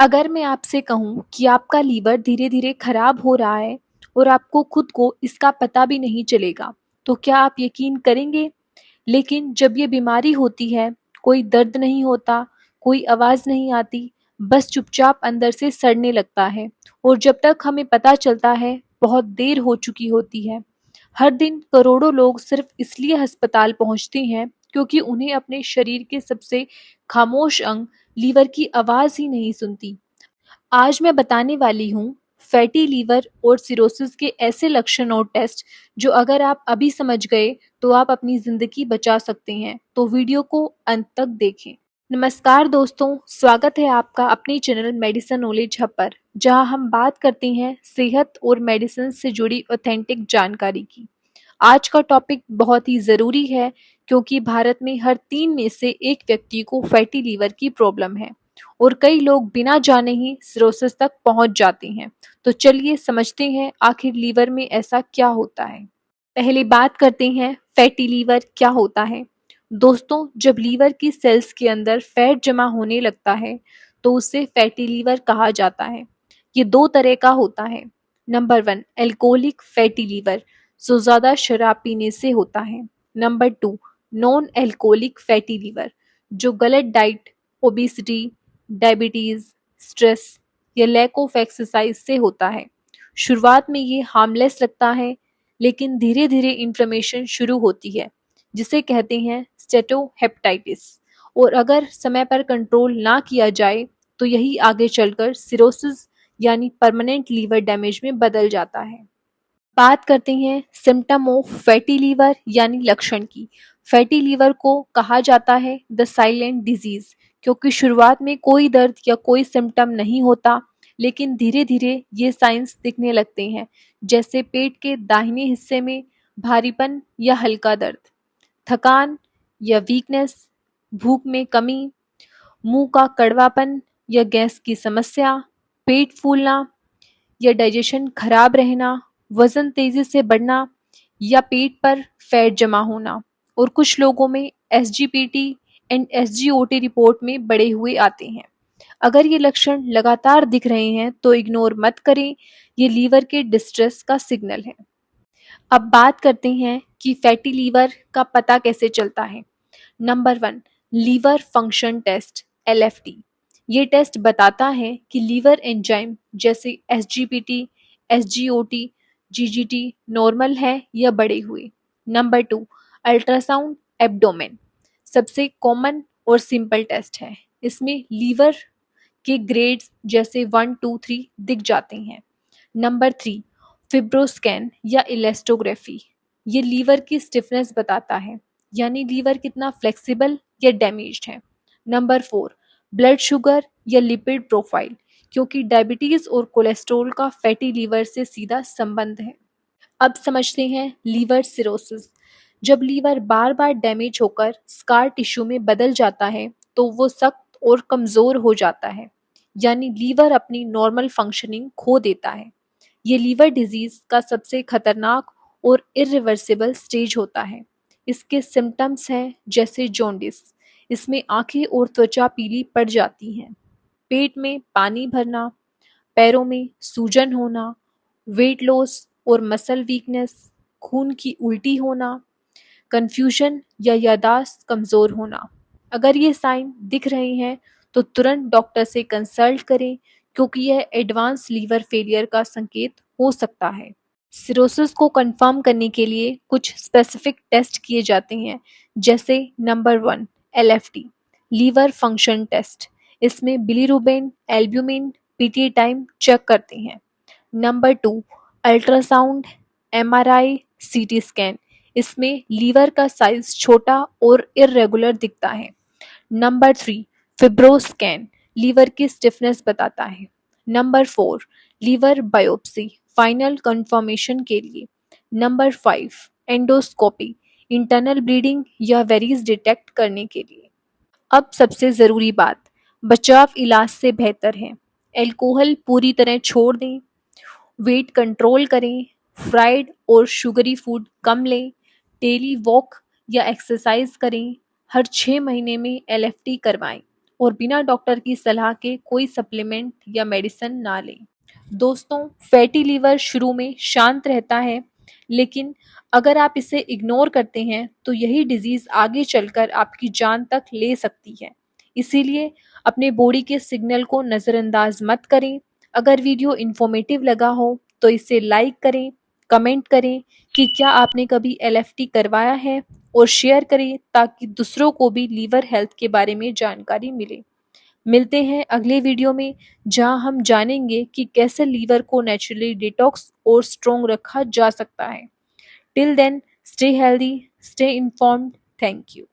अगर मैं आपसे कहूँ कि आपका लीवर धीरे-धीरे खराब हो रहा है और आपको खुद को इसका पता भी नहीं चलेगा, तो क्या आप यकीन करेंगे? लेकिन जब ये बीमारी होती है, कोई दर्द नहीं होता, कोई आवाज़ नहीं आती, बस चुपचाप अंदर से सड़ने लगता है और जब तक हमें पता चलता है, बहुत देर हो चुकी होती है। हर दिन करोड़ों लोग सिर्फ इसलिए अस्पताल पहुंचते हैं क्योंकि उन्हें अपने शरीर के सबसे खामोश अंग लीवर की आवाज़ ही नहीं सुनती। आज मैं बताने वाली हूँ फैटी लीवर और सिरोसिस के ऐसे लक्षण और टेस्ट जो अगर आप अभी समझ गए तो आप अपनी ज़िंदगी बचा सकते हैं। तो वीडियो को अंत तक देखें। नमस्कार दोस्तों, स्वागत है आपका अपने चैनल मेडिसिन नॉलेज हब पर, जहां हम बात करते हैं सेहत और मेडिसिन से जुड़ी ऑथेंटिक जानकारी की। आज का टॉपिक बहुत ही ज़रूरी है क्योंकि भारत में हर 3 में से एक व्यक्ति को फैटी लीवर की प्रॉब्लम है और कई लोग बिना जाने ही सिरोसिस तक पहुंच जाते हैं। तो चलिए समझते हैं आखिर लीवर में ऐसा क्या होता है। पहले बात करते हैं फैटी लीवर क्या होता है। दोस्तों, जब लीवर की सेल्स के अंदर फैट जमा होने लगता है तो उसे फैटी लीवर कहा जाता है। ये दो तरह का होता है। नंबर 1 एल्कोहलिक फैटी लीवर, जो ज़्यादा शराब पीने से होता है। Number 2 non alcoholic fatty liver, जो गलत डाइट, ओबेसिटी, डायबिटीज़, स्ट्रेस या लैक ऑफ एक्सरसाइज से होता है। शुरुआत में ये हार्मलेस लगता है, लेकिन धीरे-धीरे इन्फ्लेमेशन शुरू होती है, जिसे कहते हैं स्टेटोहेपेटाइटिस, और अगर समय पर कंट्रोल ना किया जाए तो यही आगे चलकर सिरोसिस यानी परमानेंट लीवर डैमेज में बदल जाता है। बात करते हैं सिम्टम ऑफ फैटी लीवर यानी लक्षण की। फैटी लीवर को कहा जाता है द साइलेंट डिजीज, क्योंकि शुरुआत में कोई दर्द या कोई सिम्टम नहीं होता, लेकिन धीरे धीरे ये साइंस दिखने लगते हैं, जैसे पेट के दाहिने हिस्से में भारीपन या हल्का दर्द, थकान या वीकनेस, भूख में कमी, मुंह का कड़वापन या गैस की समस्या, पेट फूलना या डाइजेशन खराब रहना, वजन तेजी से बढ़ना या पेट पर फैट जमा होना, और कुछ लोगों में एसजीपीटी एंड एसजीओटी रिपोर्ट में बढ़े हुए आते हैं। अगर ये लक्षण लगातार दिख रहे हैं तो इग्नोर मत करें, ये लीवर के डिस्ट्रेस का सिग्नल है। अब बात करते हैं कि फैटी लीवर का पता कैसे चलता है। Number 1 liver function test, LFT। ये टेस्ट बताता है कि लीवर एंजाइम जैसे SGPT, SGOT, GGT नॉर्मल है या बढ़े हुए। नंबर 2 अल्ट्रासाउंड एब्डोमेन, सबसे कॉमन और सिंपल टेस्ट है। इसमें लीवर के ग्रेड्स जैसे 1, 2, 3 दिख जाते हैं। नंबर 3 फिब्रोस्कैन या इलेस्टोग्राफी, ये लीवर की स्टिफनेस बताता है, यानी लीवर कितना फ्लेक्सिबल या डैमेज्ड है। नंबर 4 ब्लड शुगर या लिपिड प्रोफाइल, क्योंकि डायबिटीज और कोलेस्ट्रॉल का फैटी लीवर से सीधा संबंध है। अब समझते हैं लीवर सिरोसिस। जब लीवर बार बार डैमेज होकर स्कार टिश्यू में बदल जाता है तो वो सख्त और कमज़ोर हो जाता है, यानी लीवर अपनी नॉर्मल फंक्शनिंग खो देता है। ये लीवर डिजीज का सबसे खतरनाक और इरिवर्सिबल स्टेज होता है। इसके सिम्टम्स हैं जैसे जॉन्डिस, इसमें आंखें और त्वचा पीली पड़ जाती हैं, पेट में पानी भरना, पैरों में सूजन होना, वेट लॉस और मसल वीकनेस, खून की उल्टी होना, कंफ्यूजन या याददाश्त कमज़ोर होना। अगर ये साइन दिख रहे हैं तो तुरंत डॉक्टर से कंसल्ट करें, क्योंकि यह एडवांस लीवर फेलियर का संकेत हो सकता है। सिरोसिस को कंफर्म करने के लिए कुछ स्पेसिफिक टेस्ट किए जाते हैं, जैसे number 1 LFT liver function test. इसमें bilirubin, albumin, PT time check करते हैं। नंबर 2 अल्ट्रासाउंड, MRI, CT स्कैन। इसमें लीवर का साइज छोटा और इर्रेगुलर दिखता है। नंबर 3 फिब्रोस्कैन, लीवर की स्टिफनेस बताता है। Number 4 liver biopsy, final confirmation के लिए। नंबर 5 एंडोस्कोपी, इंटरनल ब्लीडिंग या वेरीज डिटेक्ट करने के लिए। अब सबसे ज़रूरी बात, बचाव इलाज से बेहतर है। एल्कोहल पूरी तरह छोड़ दें, वेट कंट्रोल करें, फ्राइड और शुगरी फूड कम लें, डेली वॉक या एक्सरसाइज करें, हर 6 महीने में LFT करवाएं और बिना डॉक्टर की सलाह के कोई सप्लीमेंट या मेडिसिन ना लें। दोस्तों, फैटी लीवर शुरू में शांत रहता है, लेकिन अगर आप इसे इग्नोर करते हैं तो यही डिजीज आगे चलकर आपकी जान तक ले सकती है। इसीलिए अपने बॉडी के सिग्नल को नज़रअंदाज मत करें। अगर वीडियो इन्फॉर्मेटिव लगा हो तो इसे लाइक करें, कमेंट करें कि क्या आपने कभी एलएफटी करवाया है, और शेयर करें ताकि दूसरों को भी लीवर हेल्थ के बारे में जानकारी मिले। मिलते हैं अगले वीडियो में, जहां हम जानेंगे कि कैसे लीवर को नेचुरली डिटॉक्स और स्ट्रॉन्ग रखा जा सकता है। Till then, stay healthy, stay informed. Thank you.